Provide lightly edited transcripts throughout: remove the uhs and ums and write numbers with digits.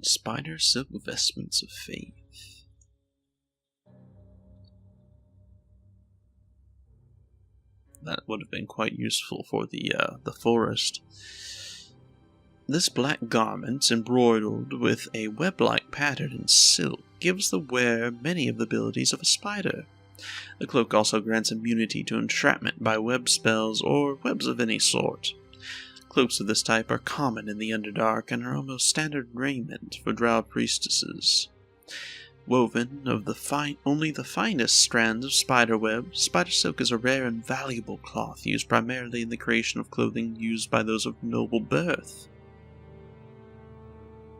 Spider silk vestments of faith. That would have been quite useful for the forest. This black garment, embroidered with a web-like pattern in silk, gives the wearer many of the abilities of a spider. The cloak also grants immunity to entrapment by web spells or webs of any sort. Cloaks of this type are common in the Underdark and are almost standard raiment for drow priestesses. Woven of only the finest strands of spiderweb, spider silk is a rare and valuable cloth used primarily in the creation of clothing used by those of noble birth.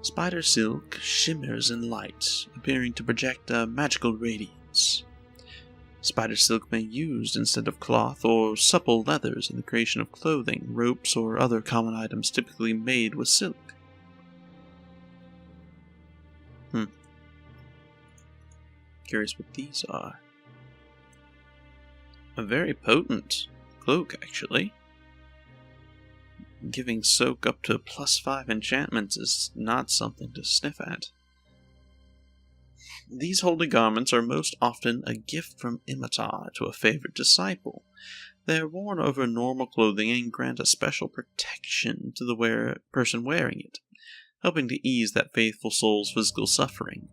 Spider silk shimmers in light, appearing to project a magical radiance. Spider silk may be used instead of cloth or supple leathers in the creation of clothing, ropes, or other common items typically made with silk. Curious what these are. A very potent cloak, actually. Giving soak up to +5 enchantments is not something to sniff at. These holy garments are most often a gift from Immatar to a favorite disciple. They are worn over normal clothing and grant a special protection to the person wearing it, helping to ease that faithful soul's physical suffering.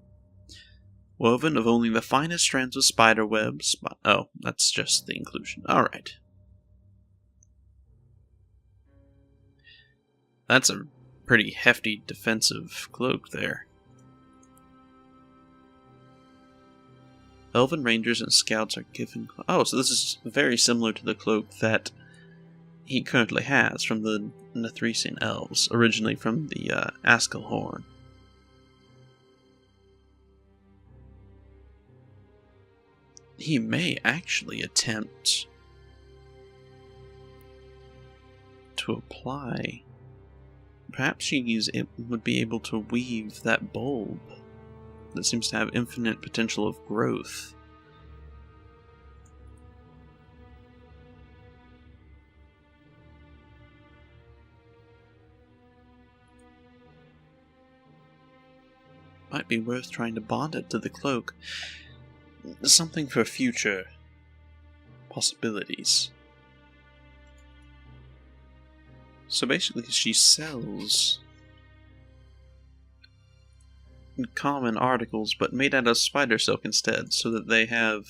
Woven of only the finest strands of spider webs. Oh, that's just the inclusion. Alright. That's a pretty hefty defensive cloak there. Elven rangers and scouts are given... Oh, so this is very similar to the cloak that he currently has from the Nethresian elves, originally from the Askelhorn. He may actually attempt to apply. Perhaps she would be able to weave that bulb that seems to have infinite potential of growth. Might be worth trying to bond it to the cloak. Something for future possibilities. So basically she sells common articles but made out of spider silk instead, so that they have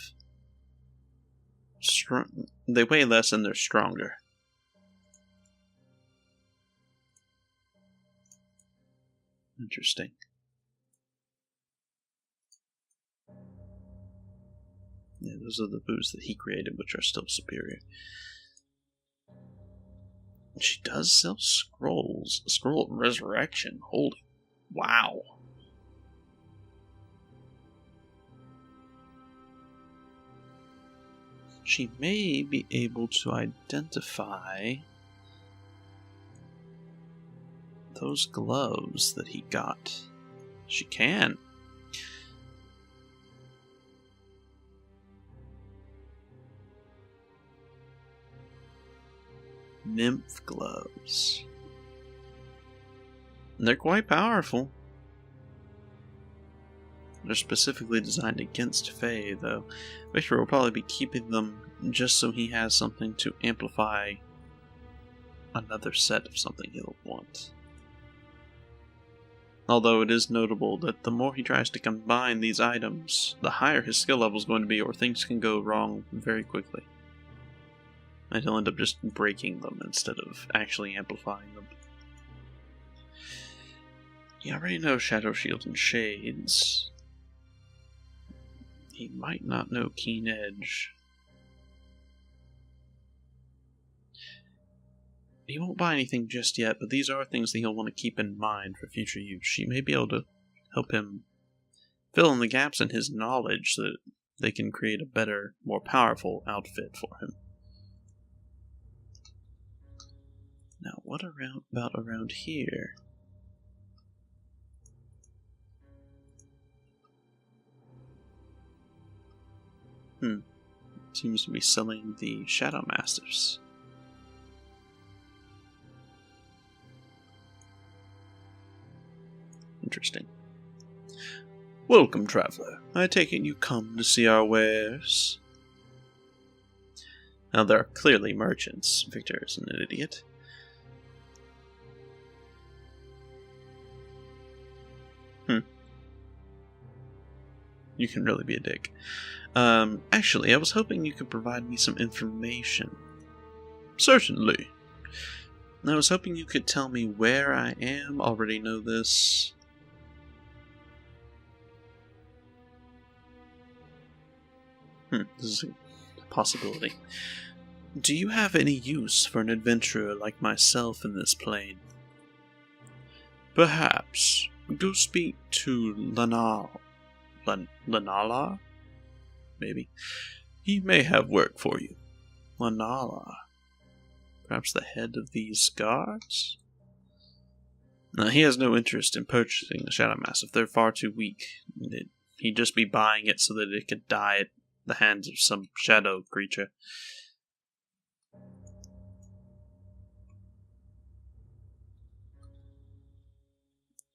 they weigh less and they're stronger. Interesting. Yeah, those are the boots that he created, which are still superior. She does sell scrolls. A scroll of resurrection. Holy wow. She may be able to identify those gloves that he got. She can. Nymph gloves. And they're quite powerful. They're specifically designed against Fae, though. Victor will probably be keeping them just so he has something to amplify another set of something he'll want. Although it is notable that the more he tries to combine these items, the higher his skill level is going to be, or things can go wrong very quickly. And he'll end up just breaking them instead of actually amplifying them. You already know Shadow Shield and Shades. He might not know Keen Edge. He won't buy anything just yet, but these are things that he'll want to keep in mind for future use. She may be able to help him fill in the gaps in his knowledge so that they can create a better, more powerful outfit for him. Now, what about around here? Seems to be selling the Shadow Masters. Interesting. Welcome, traveler. I take it you come to see our wares. Now, they're clearly merchants. Victor isn't an idiot. You can really be a dick. Actually, I was hoping you could provide me some information. Certainly. I was hoping you could tell me where I am. Already know this. This is a possibility. Do you have any use for an adventurer like myself in this plane? Perhaps. Go speak to Lanala? Maybe. He may have work for you. Lanala. Perhaps the head of these guards? No, he has no interest in purchasing the Shadow Massive. They're far too weak. He'd just be buying it so that it could die at the hands of some shadow creature.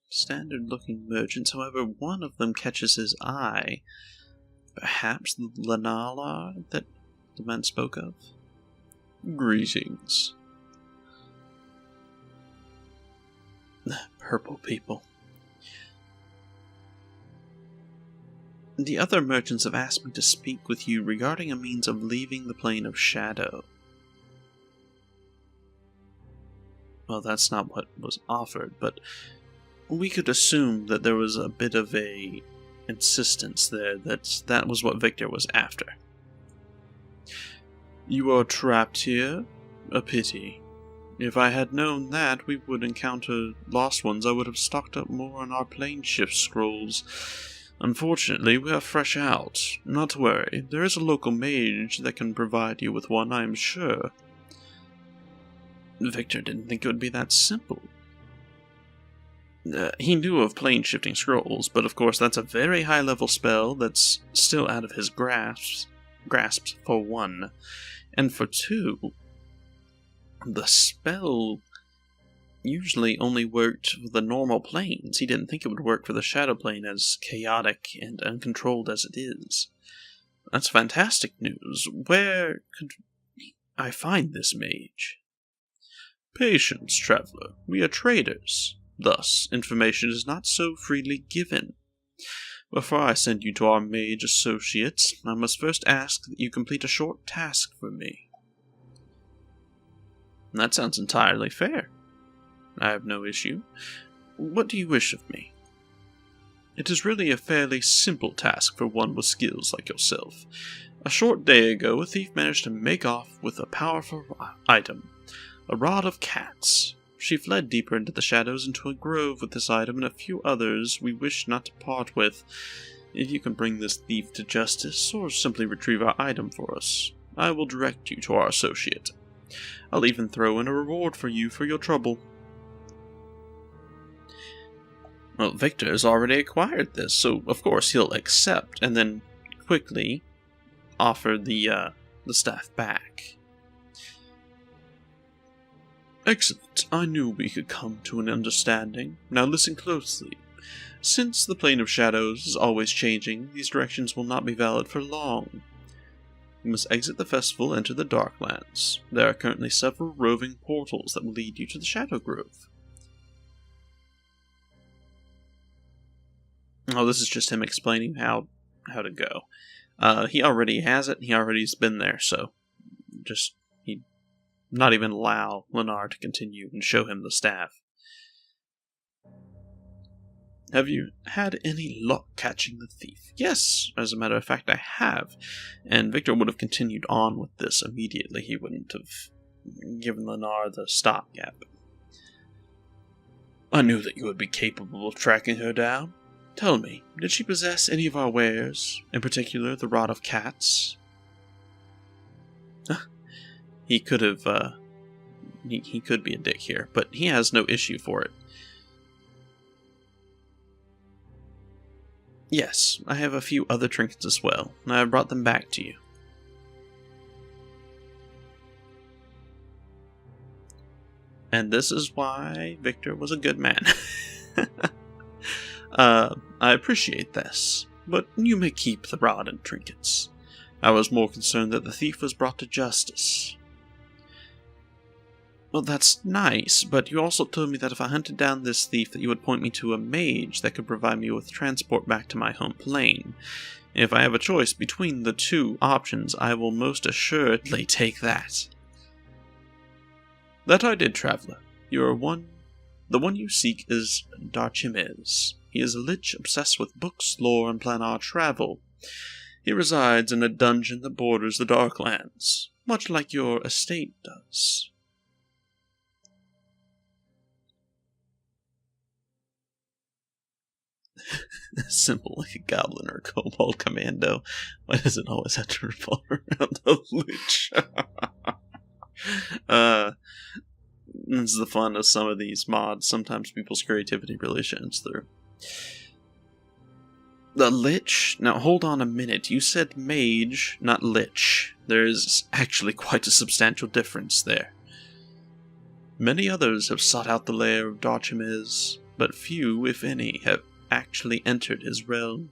Standard-looking merchants, however, one of them catches his eye. Perhaps the Lanala that the man spoke of? Greetings. Purple people. The other merchants have asked me to speak with you regarding a means of leaving the plane of shadow. Well, that's not what was offered, but we could assume that there was a bit of a insistence there that was what Victor was after. You are trapped here? A pity. If I had known that we would encounter lost ones, I would have stocked up more on our plane shift scrolls. Unfortunately, we are fresh out. Not to worry, there is a local mage that can provide you with one, I am sure. Victor didn't think it would be that simple. He knew of plane shifting scrolls, but of course that's a very high level spell that's still out of his grasp for one. And for two, the spell usually only worked for the normal planes. He didn't think it would work for the shadow plane, as chaotic and uncontrolled as it is. That's fantastic news. Where could I find this mage? Patience, traveler. We are traders. Thus, information is not so freely given. Before I send you to our mage associates, I must first ask that you complete a short task for me. That sounds entirely fair. I have no issue. What do you wish of me? It is really a fairly simple task for one with skills like yourself. A short day ago, a thief managed to make off with a powerful item, a rod of cats. She fled deeper into the shadows into a grove with this item and a few others we wish not to part with. If you can bring this thief to justice, or simply retrieve our item for us, I will direct you to our associate. I'll even throw in a reward for you for your trouble. Well, Victor has already acquired this, so of course he'll accept, and then quickly offer the staff back. Excellent. I knew we could come to an understanding. Now listen closely. Since the plane of shadows is always changing, these directions will not be valid for long. You must exit the festival, enter the Darklands. There are currently several roving portals that will lead you to the Shadow Grove. Oh, this is just him explaining how to go. He already has it, he already's been there, so just he'd not even allow Lennar to continue and show him the staff. Have you had any luck catching the thief? Yes, as a matter of fact, I have. And Victor would have continued on with this immediately. He wouldn't have given Lennar the stopgap. I knew that you would be capable of tracking her down. Tell me, did she possess any of our wares, in particular the rod of cats? He could have, he could be a dick here, but he has no issue for it. Yes, I have a few other trinkets as well, and I have brought them back to you. And this is why Victor was a good man. I appreciate this, but you may keep the rod and trinkets. I was more concerned that the thief was brought to justice. Well, that's nice, but you also told me that if I hunted down this thief that you would point me to a mage that could provide me with transport back to my home plane. If I have a choice between the two options, I will most assuredly take that. That I did, traveler. The one you seek is Darchimez. He is a lich obsessed with books, lore, and planar travel. He resides in a dungeon that borders the Darklands, much like your estate does. Simple like a goblin or a kobold commando. Why does it always have to revolve around a lich? This is the fun of some of these mods. Sometimes people's creativity really shines through. The lich? Now hold on a minute. You said mage, not lich. There is actually quite a substantial difference there. Many others have sought out the lair of Darchimez, but few, if any, have actually entered his realm.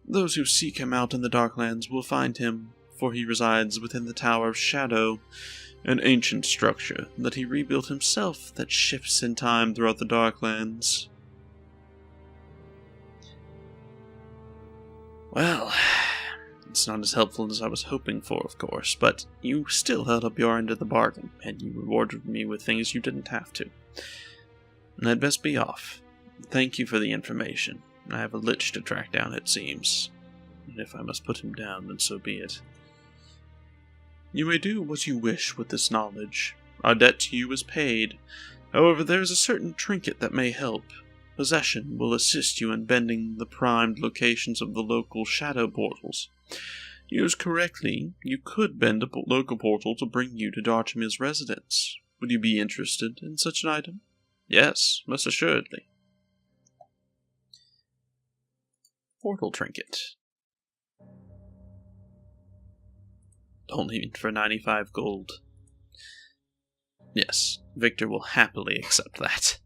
Those who seek him out in the Darklands will find him, for he resides within the Tower of Shadow, an ancient structure that he rebuilt himself that shifts in time throughout the Darklands. Well, it's not as helpful as I was hoping for, of course, but you still held up your end of the bargain, and you rewarded me with things you didn't have to. And I'd best be off. Thank you for the information. I have a lich to track down, it seems. And if I must put him down, then so be it. You may do what you wish with this knowledge. Our debt to you is paid. However, there is a certain trinket that may help. Possession will assist you in bending the primed locations of the local shadow portals. Used correctly, you could bend a local portal to bring you to Darchimez's residence. Would you be interested in such an item? Yes, most assuredly. Portal trinket. Only for 95 gold. Yes, Victor will happily accept that.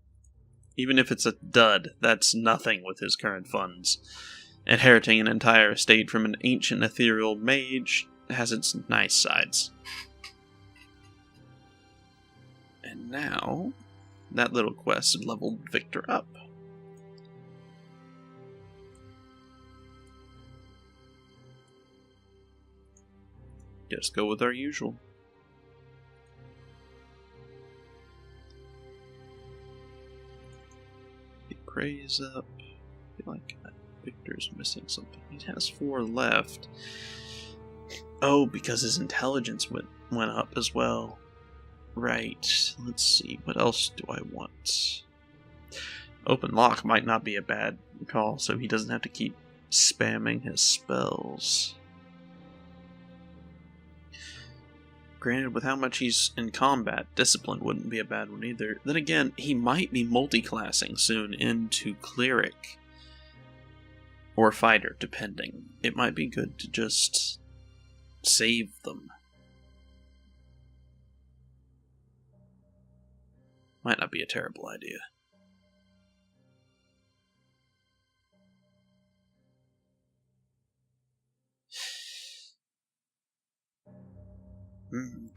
Even if it's a dud, that's nothing with his current funds. Inheriting an entire estate from an ancient ethereal mage has its nice sides. And now, that little quest leveled Victor up. Just go with our usual. Praise up. I feel like Victor's missing something. He has 4 left. Oh, because his intelligence went up as well. Right. Let's see. What else do I want? Open lock might not be a bad call, so he doesn't have to keep spamming his spells. Granted, with how much he's in combat, discipline wouldn't be a bad one either. Then again, he might be multi-classing soon into cleric or fighter, depending. It might be good to just save them. Might not be a terrible idea.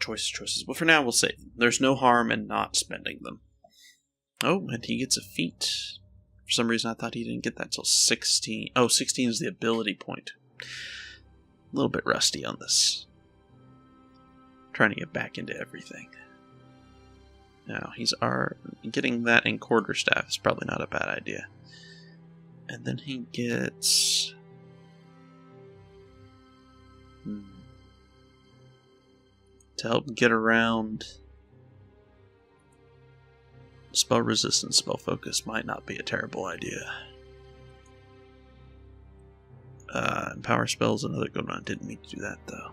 Choices. Well, for now, we'll save them. There's no harm in not spending them. Oh, and he gets a feat. For some reason, I thought he didn't get that till 16. Oh, 16 is the ability point. A little bit rusty on this. Trying to get back into everything. Now, getting that in quarterstaff is probably not a bad idea. And then he gets... To help get around spell resistance, spell focus might not be a terrible idea. Power spells, another good one. I didn't mean to do that though.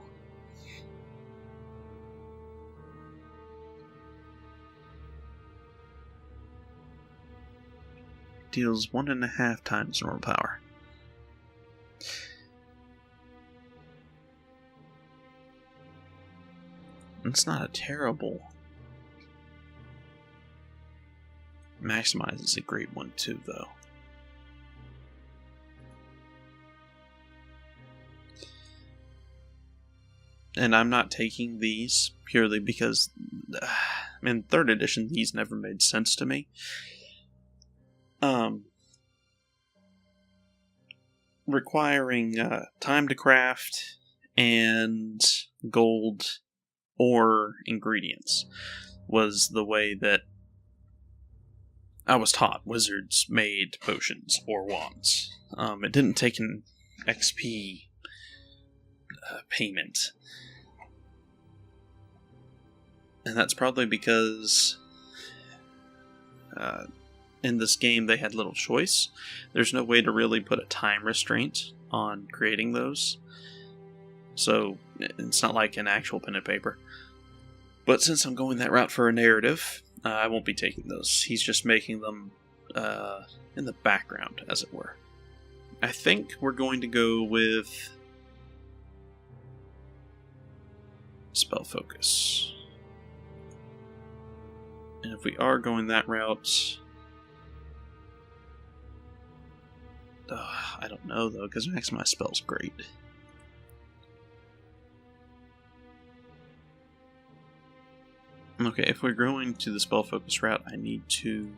Deals 1.5 times normal power. It's not a terrible. Maximize is a great one too, though. and I'm not taking these purely because in 3rd edition these never made sense to me. Requiring time to craft and gold or ingredients was the way that I was taught wizards made potions or wands. It didn't take an XP payment. And that's probably because in this game they had little choice. There's no way to really put a time restraint on creating those. So it's not like an actual pen and paper. But since I'm going that route for a narrative, I won't be taking those. He's just making them in the background, as it were. I think we're going to go with spell focus. And if we are going that route, I don't know though, because maximize spell's great. Okay, if we're going to the spell focus route, I need to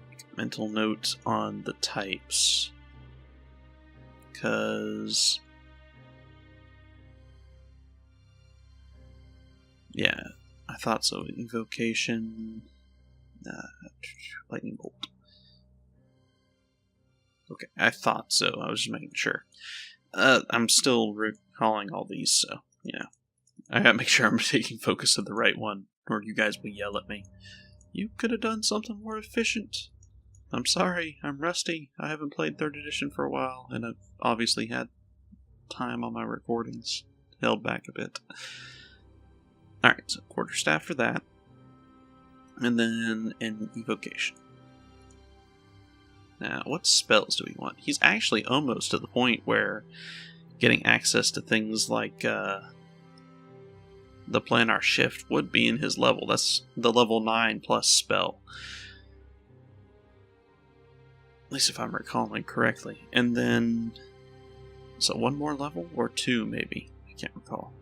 make a mental note on the types. Because yeah, I thought so. Invocation, lightning bolt. Okay, I thought so. I was just making sure. I'm still recalling all these, so I gotta make sure I'm taking focus of the right one, or you guys will yell at me. You could have done something more efficient. I'm sorry, I'm rusty. I haven't played 3rd edition for a while, and I've obviously had time on my recordings held back a bit. Alright, so quarterstaff for that. And then an evocation. Now, what spells do we want? He's actually almost to the point where getting access to things like the planar shift would be in his level. That's the level 9 plus spell. At least if I'm recalling correctly. And then, so one more level or 2 maybe? I can't recall.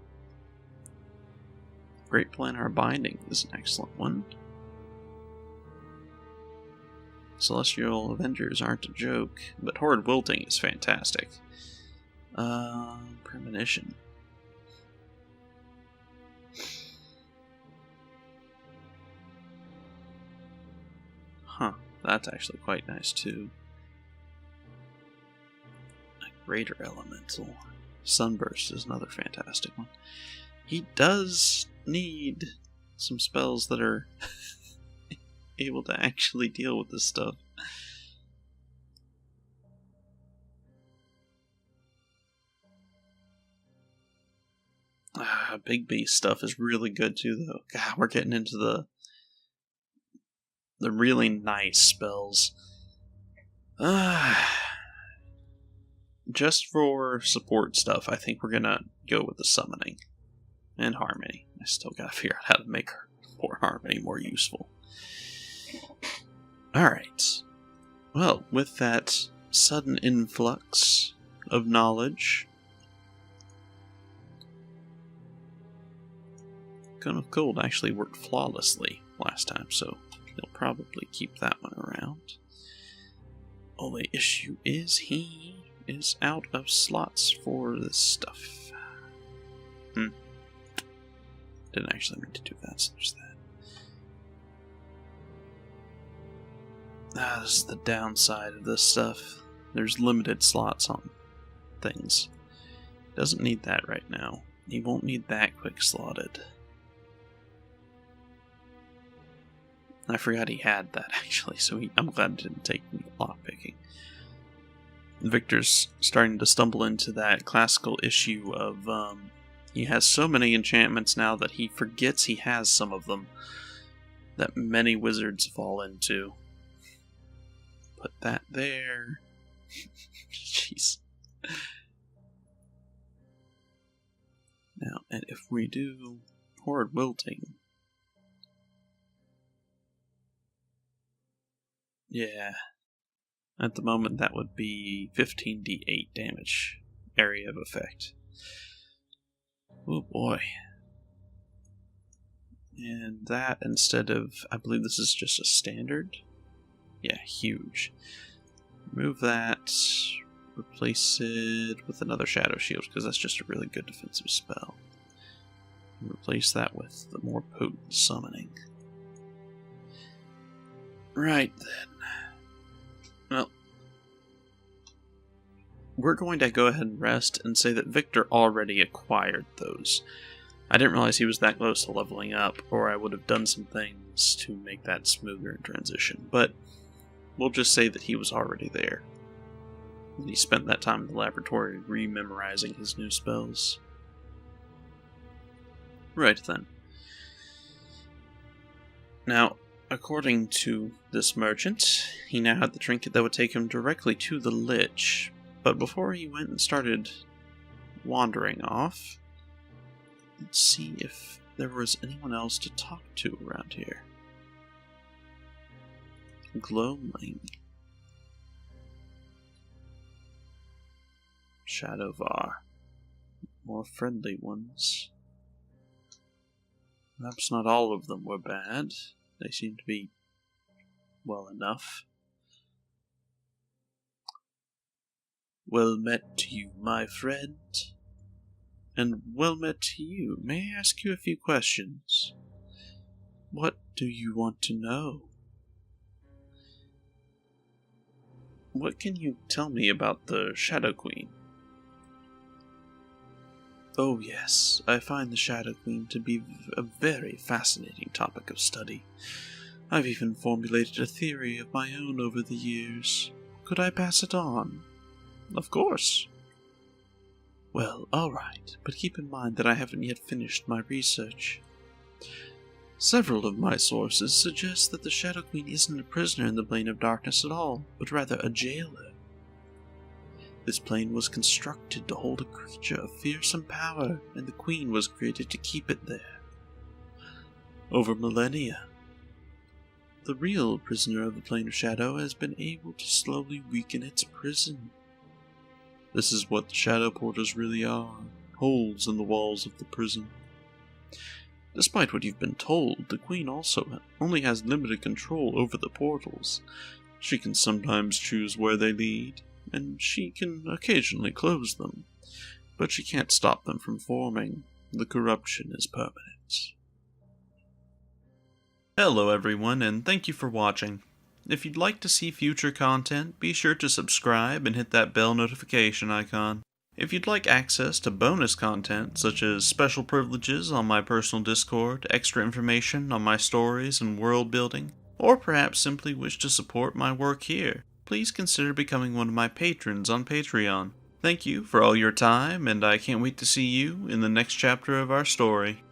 Great planar binding is an excellent one. Celestial Avengers aren't a joke, but Horrid Wilting is fantastic. Premonition. Huh, that's actually quite nice too. A Greater Elemental. Sunburst is another fantastic one. He does need some spells that are able to actually deal with this stuff. Big beast stuff is really good too, though. God, we're getting into the really nice spells. Just for support stuff, I think we're gonna go with the summoning and harmony. I still gotta figure out how to make more harmony more useful. Alright. Well, with that sudden influx of knowledge, Cone of Cold actually worked flawlessly last time, so he'll probably keep that one around. Only issue is he is out of slots for this stuff. Didn't actually mean to do that, so there's that. This is the downside of this stuff. There's limited slots on things. Doesn't need that right now. He won't need that quick slotted. I forgot he had that actually, so I'm glad it didn't take me lockpicking. Victor's starting to stumble into that classical issue of he has so many enchantments now that he forgets he has some of them that many wizards fall into. Put that there. Jeez. Now, and if we do Horrid Wilting, yeah, at the moment that would be 15d8 damage area of effect. Oh boy. And that instead of, I believe this is just a standard? Yeah, huge. Remove that, replace it with another Shadow Shield, because that's just a really good defensive spell. And replace that with the more potent summoning. Right then. Well, we're going to go ahead and rest and say that Victor already acquired those. I didn't realize he was that close to leveling up, or I would have done some things to make that smoother in transition, but we'll just say that he was already there. And he spent that time in the laboratory re-memorizing his new spells. Right then. Now, according to this merchant, he now had the trinket that would take him directly to the Lich, but before he went and started wandering off, let's see if there was anyone else to talk to around here. Glowing. Shadowvar. More friendly ones. Perhaps not all of them were bad. They seem to be well enough. Well met to you, my friend. And well met to you. May I ask you a few questions? What do you want to know? What can you tell me about the Shadow Queen? Oh yes, I find the Shadow Queen to be a very fascinating topic of study. I've even formulated a theory of my own over the years. Could I pass it on? Of course. Well, alright, but keep in mind that I haven't yet finished my research. Several of my sources suggest that the Shadow Queen isn't a prisoner in the Plane of Darkness at all, but rather a jailer. This plane was constructed to hold a creature of fearsome power, and the Queen was created to keep it there. Over millennia, the real prisoner of the Plane of Shadow has been able to slowly weaken its prison. This is what the Shadow Portals really are, holes in the walls of the prison. Despite what you've been told, the Queen also only has limited control over the portals. She can sometimes choose where they lead, and she can occasionally close them, but she can't stop them from forming. The corruption is permanent. Hello everyone, and thank you for watching. If you'd like to see future content, be sure to subscribe and hit that bell notification icon. If you'd like access to bonus content, such as special privileges on my personal Discord, extra information on my stories and world building, or perhaps simply wish to support my work here, please consider becoming one of my patrons on Patreon. Thank you for all your time, and I can't wait to see you in the next chapter of our story.